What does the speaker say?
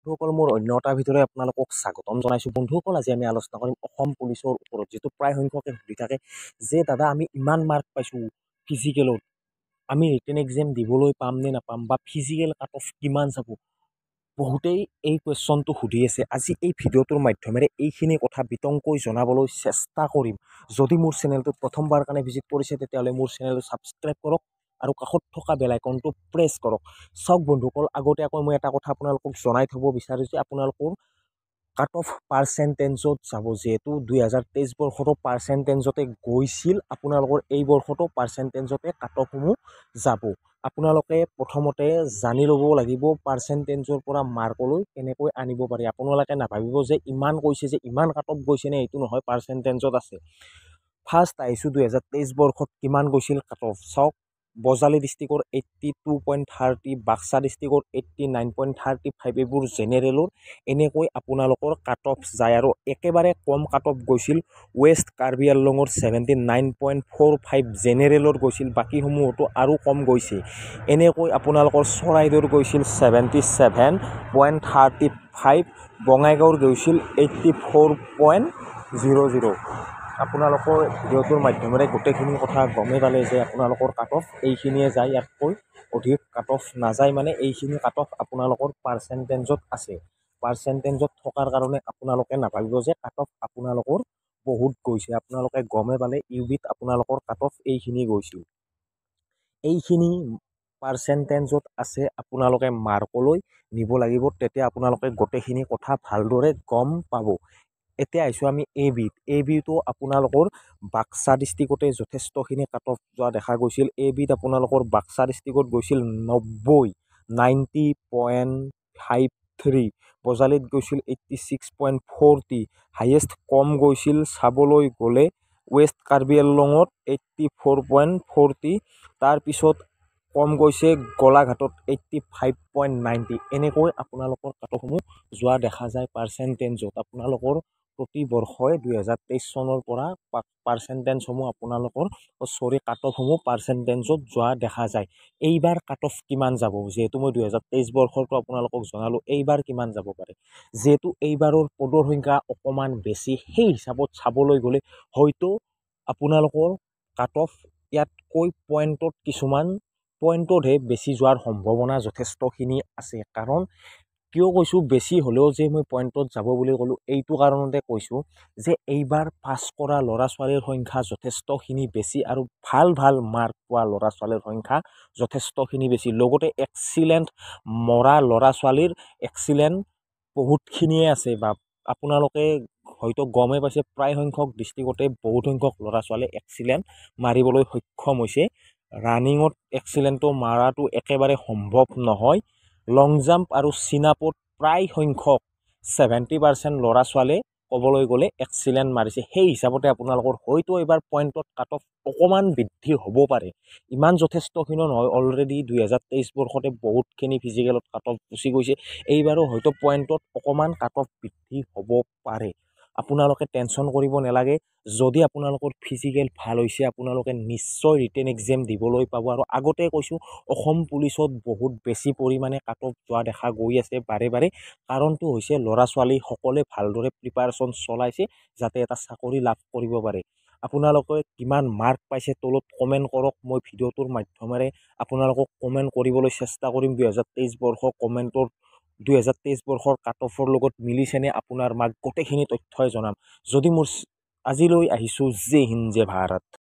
বন্ধুসকল মোৰ অন্য এটাৰ ভিতৰত আপোনালোকক স্বাগতম জনাইছোঁ। বন্ধুসকল আজি আমি আলোচনা কৰিম অসম পুলিচৰ ওপৰত, যিটো প্ৰায় সংখ্যকে সুধি থাকে যে দাদা আমি ইমান মাৰ্ক পাইছোঁ ফিজিকেলত, আমি ৰিটেন এক্সাম দিবলৈ পাম নে নাপাম, বা ফিজিকেল কাট অফ কিমান যাব। বহুতেই এই কুৱেশ্যনটো সুধি আছে। আজি এই ভিডিঅ'টোৰ মাধ্যমেৰে এইখিনি কথা বিতংকৈ জনাবলৈ চেষ্টা কৰিম। যদি মোৰ চেনেলটোত প্ৰথমবাৰ কাৰণে ভিজিট কৰিছে তেতিয়াহ'লে মোৰ চেনেলটো ছাবস্ক্ৰাইব কৰক আৰু কাষত থকা বেল আইকনটো প্ৰেছ কৰক। চাওক বন্ধুসকল, আগতীয়াকৈ মই এটা কথা আপোনালোকক জনাই থ'ব বিচাৰোঁ যে আপোনালোকৰ কাট অফ পাৰ্চেণ্টেজত যাব। যিহেতু 2023 বৰ্ষতো পাৰ্চেণ্টেজতে গৈছিল, আপোনালোকৰ এই বৰ্ষতো পাৰ্চেণ্টেজতে কাট অফসমূহ যাব। আপোনালোকে প্ৰথমতে জানি ল'ব লাগিব পাৰ্চেণ্টেজৰ পৰা মাৰ্কলৈ কেনেকৈ আনিব পাৰি। আপোনালোকে নাভাবিব যে ইমান কৈছে যে ইমান কাট অফ গৈছে নে, এইটো নহয়, পাৰ্চেণ্টেজত আছে। ফাৰ্ষ্ট আহিছোঁ 2023 বৰ্ষত কিমান গৈছিল কাট অফ চাওক। বজালী ডিষ্ট্ৰিক্টৰ 82.30, বাক্সা ডিষ্ট্ৰিক্টৰ 89.35, এইবোৰ জেনেৰেলৰ এনেকৈ আপোনালোকৰ কাট অফ যায়। আৰু একেবাৰে কম কাট অফ গৈছিল ৱেষ্ট কাৰ্বি আংলঙৰ 79.45 জেনেৰেলত গৈছিল, বাকীসমূহতো আৰু কম গৈছে। এনেকৈ আপোনালোকৰ চৰাইদেউৰ গৈছিল 77.35, বঙাইগাঁৱৰ গৈছিল 84.00। আপোনালোকৰ ভিডিঅ'টোৰ মাধ্যমেৰে গোটেইখিনি কথা গমেই পালে যে আপোনালোকৰ কাট অফ এইখিনিয়ে যায়, ইয়াতকৈ অধিক কাট অফ নাযায়। মানে এইখিনি কাট অফ আপোনালোকৰ পাৰ্চেণ্টেজত আছে। পাৰ্চেণ্টেজত থকাৰ কাৰণে আপোনালোকে নাভাবিব যে কাট অফ আপোনালোকৰ বহুত গৈছে। আপোনালোকে গমেই পালে ইউবিত আপোনালোকৰ কাট অফ এইখিনি গৈছিল। এইখিনি পাৰ্চেণ্টেজত আছে, আপোনালোকে মাৰ্কলৈ নিব লাগিব, তেতিয়া আপোনালোকে গোটেইখিনি কথা ভালদৰে গম পাব। এতিয়া আহিছোঁ আমি এ বিটো আপোনালোকৰ বাক্সা ডিষ্ট্ৰিক্টতে যথেষ্টখিনি কাট অফ যোৱা দেখা গৈছিল। এ বিত আপোনালোকৰ বাক্সা ডিষ্ট্ৰিক্টত গৈছিল 90.53, বজালীত গৈছিল 86.40, হাইয়েষ্ট কম গৈছিল চাবলৈ গ'লে ৱেষ্ট কাৰ্বি আংলঙত 84.40, তাৰপিছত কম গৈছে গোলাঘাটত 85.90। এনেকৈ আপোনালোকৰ কাট অফসমূহ যোৱা দেখা যায় পাৰ্চেণ্টেজত। আপোনালোকৰ প্ৰতি বৰ্ষই 2023 চনৰ পৰা পাৰ্চেণ্টেজসমূহ আপোনালোকৰ কাট অফসমূহ পাৰ্চেণ্টেজত যোৱা দেখা যায়। এইবাৰ কাট অফ কিমান যাব, যিহেতু মই 2023 বৰ্ষৰটো আপোনালোকক জনালোঁ, এইবাৰ কিমান যাব পাৰে। যিহেতু এইবাৰৰ পদৰ সংখ্যা অকণমান বেছি, সেই হিচাপত চাবলৈ গ'লে হয়তো আপোনালোকৰ কাট অফ ইয়াতকৈ কিছুমান পইণ্টতহে বেছি যোৱাৰ সম্ভাৱনা যথেষ্টখিনি আছে। কাৰণ কিয় কৈছোঁ বেছি হ'লেও যে মই পইণ্টত যাব বুলি ক'লোঁ, এইটো কাৰণতে কৈছোঁ যে এইবাৰ পাছ কৰা ল'ৰা ছোৱালীৰ সংখ্যা যথেষ্টখিনি বেছি, আৰু ভাল ভাল মাৰ্ক পোৱা ল'ৰা ছোৱালীৰ সংখ্যা যথেষ্টখিনি বেছি। লগতে এক্সিলেণ্ট মৰা ল'ৰা ছোৱালীৰ এক্সিলেণ্ট বহুতখিনিয়ে আছে, বা আপোনালোকে হয়তো গমেই পাইছে প্ৰায় সংখ্যক ডিষ্ট্ৰিক্টতে বহুত সংখ্যক ল'ৰা ছোৱালীয়ে এক্সিলেণ্ট মাৰিবলৈ সক্ষম হৈছে। ৰানিঙত এক্সিলেণ্টটো মাৰাটো একেবাৰে সম্ভৱ নহয়। লং জাম্প আৰু চিনাপত প্ৰায় সংখ্যক 70% ল'ৰা ছোৱালীয়ে ক'বলৈ গ'লে এক্সিলেণ্ট মাৰিছে। সেই হিচাপতে আপোনালোকৰ হয়তো এইবাৰ পইণ্টত কাট অফ অকণমান বৃদ্ধি হ'ব পাৰে, ইমান যথেষ্টখিনি নহয়। অলৰেডি 2023 বৰ্ষতে বহুতখিনি ফিজিকেলত কাট অফ গুচি গৈছে, এইবাৰো হয়তো পইণ্টত অকণমান কাট অফ বৃদ্ধি হ'ব পাৰে। আপোনালোকে টেনশ্যন কৰিব নালাগে। যদি আপোনালোকৰ ফিজিকেল ভাল হৈছে আপোনালোকে নিশ্চয় ৰিটেন এক্সাম দিবলৈ পাব। আৰু আগতে কৈছোঁ অসম পুলিচত বহুত বেছি পৰিমাণে কাট অফ যোৱা দেখা গৈ আছে বাৰে বাৰে। কাৰণটো হৈছে ল'ৰা ছোৱালীসকলে ভালদৰে প্ৰিপাৰেশ্যন চলাইছে যাতে এটা চাকৰি লাভ কৰিব পাৰে। আপোনালোকে কিমান মাৰ্ক পাইছে তলত কমেণ্ট কৰক, মই ভিডিঅ'টোৰ মাধ্যমেৰে আপোনালোকক কমেণ্ট কৰিবলৈ চেষ্টা কৰিম। 2023 বৰ্ষৰ কাট অফৰ লগত মিলিছেনে আপোনাৰ মাৰ্ক, গোটেইখিনি তথ্যই জনাম। যদি মোৰ আজিলৈ আহিছোঁ, জয় হিন্দ জয় ভাৰত।